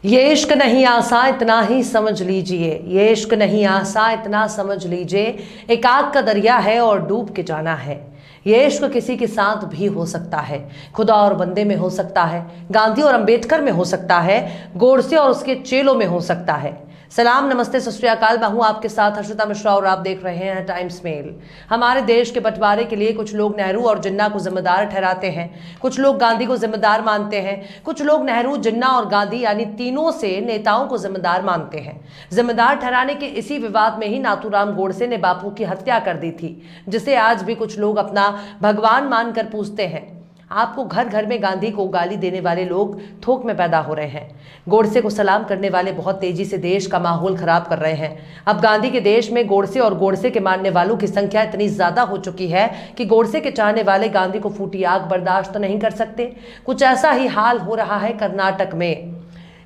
ये इश्क नहीं आसा इतना ही समझ लीजिए, ये इश्क नहीं आसा इतना समझ लीजिए, एक आग का दरिया है और डूब के जाना है। ये इश्क किसी के साथ भी हो सकता है, खुदा और बंदे में हो सकता है, गांधी और अंबेडकर में हो सकता है, गोडसे और उसके चेलों में हो सकता है। सलाम, नमस्ते, सत श्री अकाल। मैं हूं आपके साथ हर्षिता मिश्रा और आप देख रहे हैं टाइम्स मेल। हमारे देश के बंटवारे के लिए कुछ लोग नेहरू और जिन्ना को जिम्मेदार ठहराते हैं, कुछ लोग गांधी को जिम्मेदार मानते हैं, कुछ लोग नेहरू, जिन्ना और गांधी यानी तीनों से नेताओं को जिम्मेदार मानते हैं। जिम्मेदार ठहराने के इसी विवाद में ही नाथूराम गोडसे ने बापू की हत्या कर दी थी, जिसे आज भी कुछ लोग अपना भगवान मानकर पूजते हैं। आपको घर घर में गांधी को गाली देने वाले लोग थोक में पैदा हो रहे हैं। गोडसे को सलाम करने वाले बहुत तेजी से देश का माहौल खराब कर रहे हैं। अब गांधी के देश में गोडसे और गोडसे के मानने वालों की संख्या इतनी ज्यादा हो चुकी है कि गोडसे के चाहने वाले गांधी को फूटी आग बर्दाश्त नहीं कर सकते। कुछ ऐसा ही हाल हो रहा है कर्नाटक में।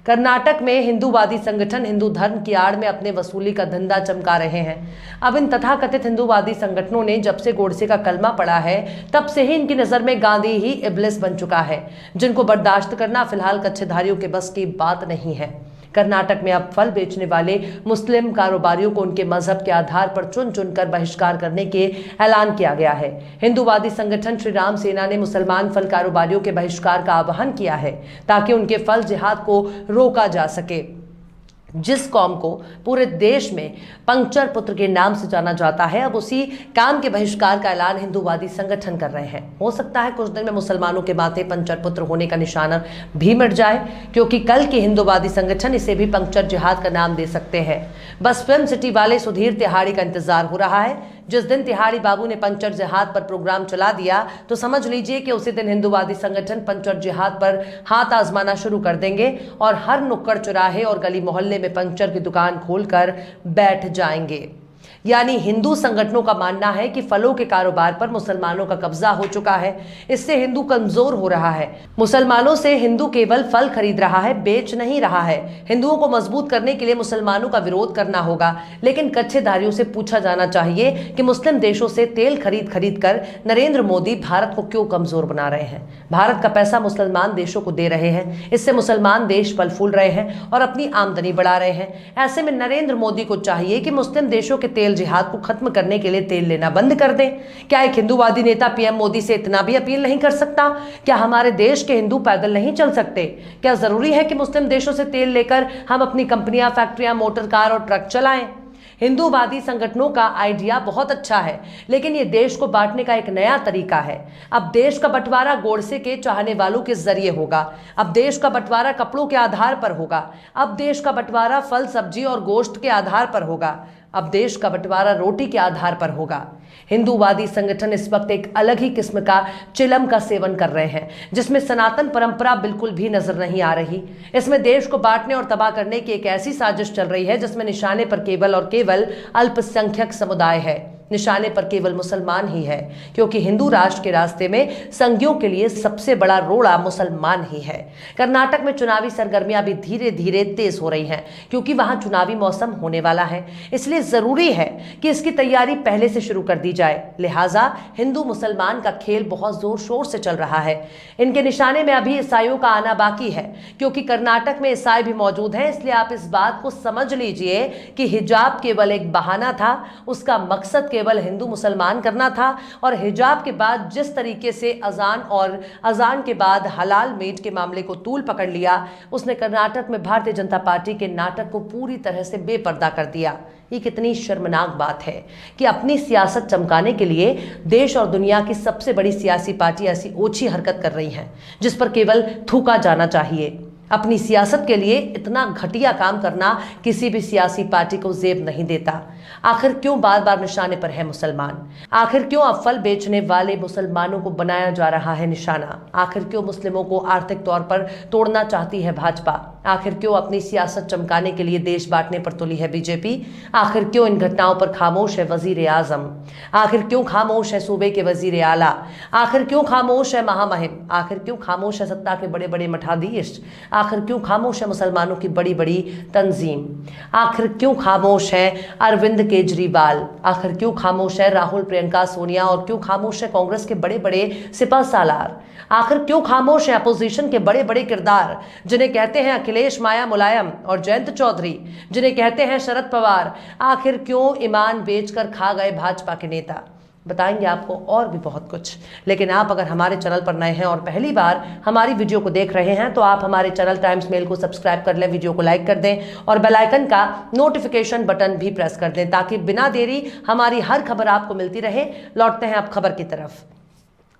कर्नाटक में हिंदूवादी संगठन हिंदू धर्म की आड़ में अपने वसूली का धंधा चमका रहे हैं। अब इन तथाकथित हिंदूवादी संगठनों ने जब से गोडसे का कलमा पड़ा है, तब से ही इनकी नजर में गांधी ही इब्लिस बन चुका है, जिनको बर्दाश्त करना फिलहाल कच्छेधारियों के बस की बात नहीं है। कर्नाटक में अब फल बेचने वाले मुस्लिम कारोबारियों को उनके मजहब के आधार पर चुन चुनकर बहिष्कार करने के ऐलान किया गया है। हिंदूवादी संगठन श्री राम सेना ने मुसलमान फल कारोबारियों के बहिष्कार का आह्वान किया है, ताकि उनके फल जिहाद को रोका जा सके। जिस कौम को पूरे देश में पंक्चर पुत्र के नाम से जाना जाता है, अब उसी काम के बहिष्कार का ऐलान हिंदूवादी संगठन कर रहे हैं। हो सकता है कुछ दिन में मुसलमानों के माथे पंक्चर पुत्र होने का निशाना भी मिट जाए, क्योंकि कल के हिंदूवादी संगठन इसे भी पंक्चर जिहाद का नाम दे सकते हैं। बस फिल्म सिटी वाले सुधीर तिहाड़ी का इंतजार हो रहा है। जिस दिन तिहाड़ी बाबू ने पंक्चर जिहाद पर प्रोग्राम चला दिया, तो समझ लीजिए कि उसी दिन हिंदूवादी संगठन पंक्चर जिहाद पर हाथ आजमाना शुरू कर देंगे और हर नुक्कड़ चौराहे और गली मोहल्ले में पंक्चर की दुकान खोलकर बैठ जाएंगे। यानी हिंदू संगठनों का मानना है कि फलों के कारोबार पर मुसलमानों का कब्जा हो चुका है, इससे हिंदू कमजोर हो रहा है। मुसलमानों से हिंदू केवल फल खरीद रहा है, बेच नहीं रहा है। हिंदुओं को मजबूत करने के लिए मुसलमानों का विरोध करना होगा, लेकिन कच्छेधारियों से पूछा जाना चाहिए कि मुस्लिम देशों से तेल खरीद कर नरेंद्र मोदी भारत को क्यों कमजोर बना रहे हैं। भारत का पैसा मुसलमान देशों को दे रहे हैं, इससे मुसलमान देश फल फूल रहे हैं और अपनी आमदनी बढ़ा रहे हैं। ऐसे में नरेंद्र मोदी को चाहिए कि मुस्लिम देशों के तेल जिहाद को खत्म करने के लिए तेल लेना बंद कर दें। क्या एक हिंदूवादी नेता पीएम मोदी से इतना भी अपील नहीं कर सकता? क्या हमारे देश के हिंदू पैदल नहीं चल सकते? क्या जरूरी है कि मुस्लिम देशों से तेल लेकर हम अपनी कंपनियां, फैक्ट्रियां, मोटर कार और ट्रक चलाएं? हिंदूवादी संगठनों का आइडिया बहुत अच्छा है, लेकिन यह देश को बांटने का एक नया तरीका है। अब देश का बंटवारा गोडसे के चाहने वालों के जरिए होगा। अब देश का बंटवारा कपड़ों के आधार पर होगा। अब देश का बंटवारा फल, सब्जी और गोश्त के आधार पर होगा। अब देश का बंटवारा रोटी के आधार पर होगा। हिंदूवादी संगठन इस वक्त एक अलग ही किस्म का चिलम का सेवन कर रहे हैं, जिसमें सनातन परंपरा बिल्कुल भी नजर नहीं आ रही। इसमें देश को बांटने और तबाह करने की एक ऐसी साजिश चल रही है, जिसमें निशाने पर केवल और केवल अल्पसंख्यक समुदाय है। निशाने पर केवल मुसलमान ही है, क्योंकि हिंदू राष्ट्र के रास्ते में संघियों के लिए सबसे बड़ा रोड़ा मुसलमान ही है। कर्नाटक में चुनावी सरगर्मियां भी धीरे धीरे तेज हो रही हैं, क्योंकि वहां चुनावी मौसम होने वाला है। इसलिए जरूरी है कि इसकी तैयारी पहले से शुरू कर दी जाए। लिहाजा हिंदू मुसलमान का खेल बहुत जोर शोर से चल रहा है। इनके निशाने में अभी ईसाइयों का आना बाकी है, क्योंकि कर्नाटक में ईसाई भी मौजूद हैं। इसलिए आप इस बात को समझ लीजिए कि हिजाब केवल एक बहाना था, उसका मकसद केवल हिंदू मुसलमान करना था। और हिजाब के बाद जिस तरीके से अजान और अजान के बाद हलाल मीट के मामले को तूल पकड़ लिया, उसने कर्नाटक में भारतीय जनता पार्टी के नाटक को पूरी तरह से बेपर्दा कर दिया। ये कितनी शर्मनाक बात है कि अपनी सियासत चमकाने के लिए देश और दुनिया की सबसे बड़ी सियासी पार्टी ऐसी ओछी हरकत कर रही है, जिस पर केवल थूका जाना चाहिए। अपनी सियासत के लिए इतना घटिया काम करना किसी भी सियासी पार्टी को जेब नहीं देता। आखिर क्यों बार बार निशाने पर है मुसलमान? आखिर क्यों अब फल बेचने वाले मुसलमानों को बनाया जा रहा है निशाना? आखिर क्यों मुस्लिमों को आर्थिक तौर पर तोड़ना चाहती है भाजपा? आखिर क्यों अपनी सियासत चमकाने के लिए देश बांटने पर तुली है बीजेपी? आखिर क्यों इन घटनाओं पर खामोश है वजीर आजम? आखिर क्यों खामोश है सूबे के वजीर आला? आखिर क्यों खामोश है महामहिम? आखिर क्यों खामोश है सत्ता के बड़े बड़े मठाधीश? आखिर क्यों खामोश है मुसलमानों की बड़ी बड़ी तंजीम? आखिर क्यों खामोश है अरविंद केजरीवाल? आखिर क्यों खामोश है राहुल, प्रियंका, सोनिया? और क्यों खामोश है कांग्रेस के बड़े बड़े सिपह सालार? आखिर क्यों खामोश है अपोजिशन के बड़े बड़े किरदार, जिन्हें कहते हैं अखिलेश, माया, मुलायम और जयंत चौधरी, जिन्हें कहते हैं शरद पवार? आखिर क्यों ईमान बेचकर खा गए भाजपा के नेता? बताएंगे आपको और भी बहुत कुछ। लेकिन आप अगर हमारे चैनल पर नए हैं और पहली बार हमारी वीडियो को देख रहे हैं तो आप हमारे चैनल टाइम्स मेल को सब्सक्राइब कर लें, वीडियो को लाइक कर दें और बेल आइकन का नोटिफिकेशन बटन भी प्रेस कर दें ताकि बिना देरी हमारी हर खबर आपको मिलती रहे। लौटते हैं अब खबर की तरफ।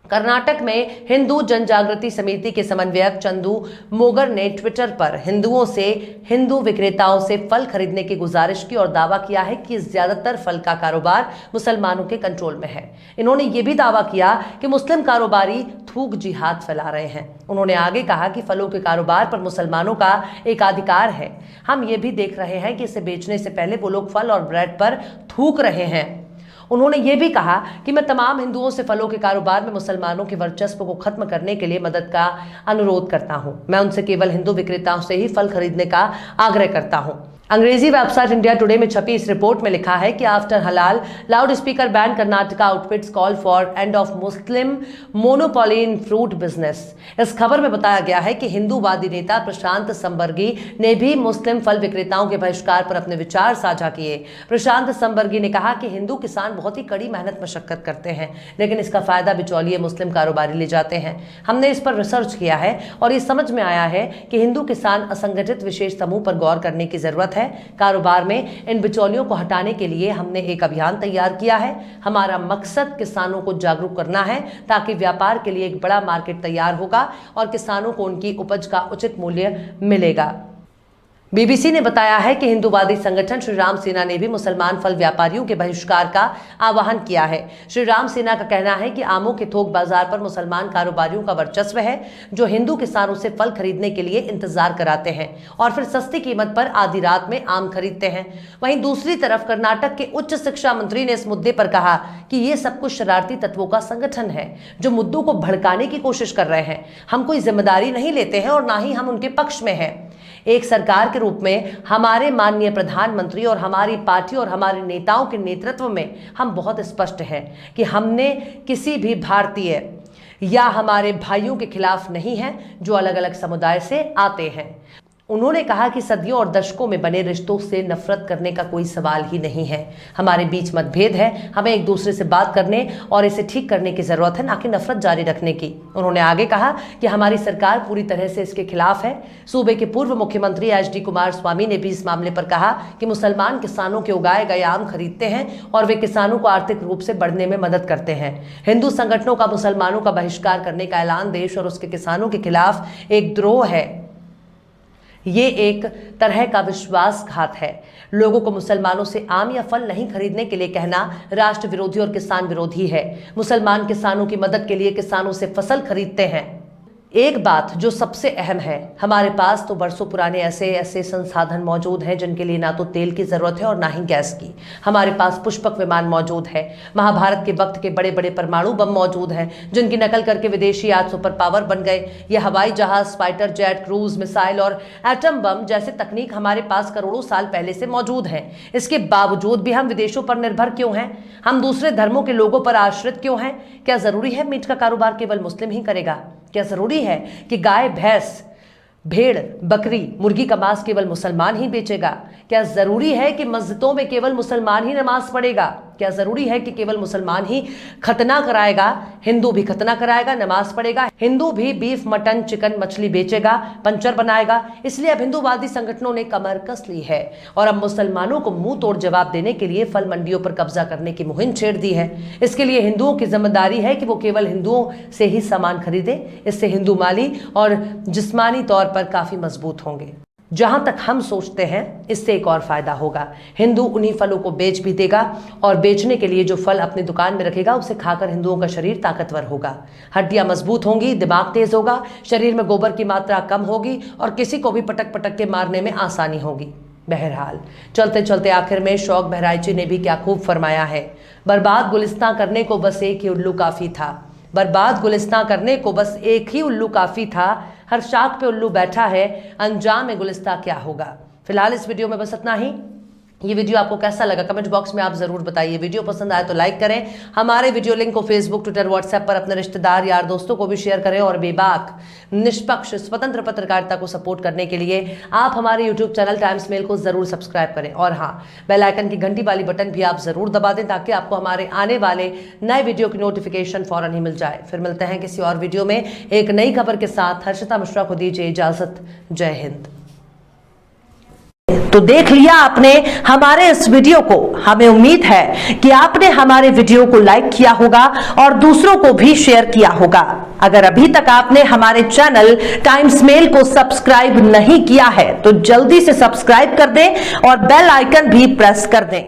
कर्नाटक में हिंदू जनजागृति समिति के समन्वयक चंदू मोगर ने ट्विटर पर हिंदू विक्रेताओं से फल खरीदने की गुजारिश की और दावा किया है कि ज्यादातर फल का कारोबार मुसलमानों के कंट्रोल में है। इन्होंने ये भी दावा किया कि मुस्लिम कारोबारी थूक जिहाद फैला रहे हैं। उन्होंने आगे कहा कि फलों के कारोबार पर मुसलमानों का एक अधिकार है। हम ये भी देख रहे हैं कि इसे बेचने से पहले वो लोग फल और ब्रेड पर थूक रहे हैं। उन्होंने ये भी कहा कि मैं तमाम हिंदुओं से फलों के कारोबार में मुसलमानों के वर्चस्व को खत्म करने के लिए मदद का अनुरोध करता हूं। मैं उनसे केवल हिंदू विक्रेताओं से ही फल खरीदने का आग्रह करता हूं। अंग्रेजी वेबसाइट इंडिया टुडे में छपी इस रिपोर्ट में लिखा है कि आफ्टर हलाल loud speaker ban, Karnataka outfits call for end of Muslim monopoly in fruit business. इस खबर में बताया गया है कि हिंदूवादी नेता प्रशांत संबर्गी ने भी मुस्लिम फल विक्रेताओं के बहिष्कार पर अपने विचार साझा किए। प्रशांत संबर्गी ने कहा कि हिंदू किसान बहुत ही कड़ी मेहनत मशक्कत करते हैं, लेकिन इसका फायदा बिचौलिए मुस्लिम कारोबारी ले जाते हैं। हमने इस पर रिसर्च किया है और ये समझ में आया है कि हिंदू किसान असंगठित विशेष समूह पर गौर करने की जरूरत है। कारोबार में इन बिचौलियों को हटाने के लिए हमने एक अभियान तैयार किया है। हमारा मकसद किसानों को जागरूक करना है ताकि व्यापार के लिए एक बड़ा मार्केट तैयार होगा और किसानों को उनकी उपज का उचित मूल्य मिलेगा। बीबीसी ने बताया है कि हिंदूवादी संगठन श्री राम सेना ने भी मुसलमान फल व्यापारियों के बहिष्कार का आह्वान किया है। श्री राम सेना का कहना है कि आमों के थोक बाजार पर मुसलमान कारोबारियों का वर्चस्व है, जो हिंदू किसानों से फल खरीदने के लिए इंतजार कराते हैं और फिर सस्ती कीमत पर आधी रात में आम खरीदते हैं। वहीं दूसरी तरफ कर्नाटक के उच्च शिक्षा मंत्री ने इस मुद्दे पर कहा कि ये सब कुछ शरारती तत्वों का संगठन है जो मुद्दों को भड़काने की कोशिश कर रहे हैं। हम कोई जिम्मेदारी नहीं लेते हैं और ना ही हम उनके पक्ष में हैं। एक सरकार के रूप में हमारे माननीय प्रधानमंत्री और हमारी पार्टी और हमारे नेताओं के नेतृत्व में हम बहुत स्पष्ट हैं कि हमने किसी भी भारतीय या हमारे भाइयों के खिलाफ नहीं है जो अलग अलग समुदाय से आते हैं। उन्होंने कहा कि सदियों और दशकों में बने रिश्तों से नफरत करने का कोई सवाल ही नहीं है। हमारे बीच मतभेद है, हमें एक दूसरे से बात करने और इसे ठीक करने की जरूरत है, ना कि नफरत जारी रखने की। उन्होंने आगे कहा कि हमारी सरकार पूरी तरह से इसके खिलाफ है। सूबे के पूर्व मुख्यमंत्री एचडी कुमारस्वामी ने भी इस मामले पर कहा कि मुसलमान किसानों के उगाए गए आम खरीदते हैं और वे किसानों को आर्थिक रूप से बढ़ने में मदद करते हैं। हिंदू संगठनों का मुसलमानों का बहिष्कार करने का ऐलान देश और उसके किसानों के खिलाफ एक द्रोह है। ये एक तरह का विश्वासघात है। लोगों को मुसलमानों से आम या फल नहीं खरीदने के लिए कहना राष्ट्र विरोधी और किसान विरोधी है। मुसलमान किसानों की मदद के लिए किसानों से फसल खरीदते हैं। एक बात जो सबसे अहम है, हमारे पास तो बरसों पुराने ऐसे संसाधन मौजूद हैं जिनके लिए ना तो तेल की जरूरत है और ना ही गैस की। हमारे पास पुष्पक विमान मौजूद है, महाभारत के वक्त के बड़े बड़े परमाणु बम मौजूद हैं जिनकी नकल करके विदेशी आज सुपर पावर बन गए। ये हवाई जहाज, फाइटर जेट, क्रूज मिसाइल और एटम बम जैसे तकनीक हमारे पास करोड़ों साल पहले से मौजूद है। इसके बावजूद भी हम विदेशों पर निर्भर क्यों हैं? हम दूसरे धर्मों के लोगों पर आश्रित क्यों हैं? क्या जरूरी है मीट का कारोबार केवल मुस्लिम ही करेगा? क्या जरूरी है कि गाय, भैंस, भेड़, बकरी, मुर्गी का मांस केवल मुसलमान ही बेचेगा? क्या जरूरी है कि मस्जिदों में केवल मुसलमान ही नमाज पढ़ेगा? क्या जरूरी है कि केवल मुसलमान ही खतना कराएगा? हिंदू भी खतना कराएगा, नमाज पढ़ेगा। हिंदू भी बीफ, मटन, चिकन, मछली बेचेगा, पंचर बनाएगा। इसलिए अब हिंदूवादी संगठनों ने कमर कस ली है और अब मुसलमानों को मुंह तोड़ जवाब देने के लिए फल मंडियों पर कब्जा करने की मुहिम छेड़ दी है। इसके लिए हिंदुओं की जिम्मेदारी है कि वो केवल हिंदुओं से ही सामान खरीदे। इससे हिंदू माली और जिस्मानी तौर पर काफी मजबूत होंगे। जहां तक हम सोचते हैं इससे एक और फायदा होगा। हिंदू उन्हीं फलों को बेच भी देगा और बेचने के लिए जो फल अपनी दुकान में रखेगा उसे खाकर हिंदुओं का शरीर ताकतवर होगा, हड्डियां मजबूत होंगी, दिमाग तेज होगा, शरीर में गोबर की मात्रा कम होगी और किसी को भी पटक पटक के मारने में आसानी होगी। बहरहाल चलते चलते आखिर में शौक बहराइची ने भी क्या खूब फरमाया है, बर्बाद गुलिस्तां करने को बस एक ही उल्लू काफी था। बर्बाद गुलिस्तां करने को बस एक ही उल्लू काफी था। हर शाख पे उल्लू बैठा है, अंजाम गुलिस्ता क्या होगा। फिलहाल इस वीडियो में बस इतना ही। ये वीडियो आपको कैसा लगा कमेंट बॉक्स में आप जरूर बताइए। वीडियो पसंद आए तो लाइक करें, हमारे वीडियो लिंक को फेसबुक, ट्विटर, व्हाट्सएप पर अपने रिश्तेदार, यार, दोस्तों को भी शेयर करें और बेबाक, निष्पक्ष, स्वतंत्र पत्रकारिता को सपोर्ट करने के लिए आप हमारे यूट्यूब चैनल टाइम्स मेल को जरूर सब्सक्राइब करें। और हाँ, बेल आइकन की घंटी वाली बटन भी आप जरूर दबा दें ताकि आपको हमारे आने वाले नए वीडियो की नोटिफिकेशन फौरन ही मिल जाए। फिर मिलते हैं किसी और वीडियो में एक नई खबर के साथ। हर्षिता मिश्रा को दीजिए इजाजत। जय हिंद। तो देख लिया आपने हमारे इस वीडियो को। हमें उम्मीद है कि आपने हमारे वीडियो को लाइक किया होगा और दूसरों को भी शेयर किया होगा। अगर अभी तक आपने हमारे चैनल टाइम्स मेल को सब्सक्राइब नहीं किया है तो जल्दी से सब्सक्राइब कर दें और बेल आइकन भी प्रेस कर दें।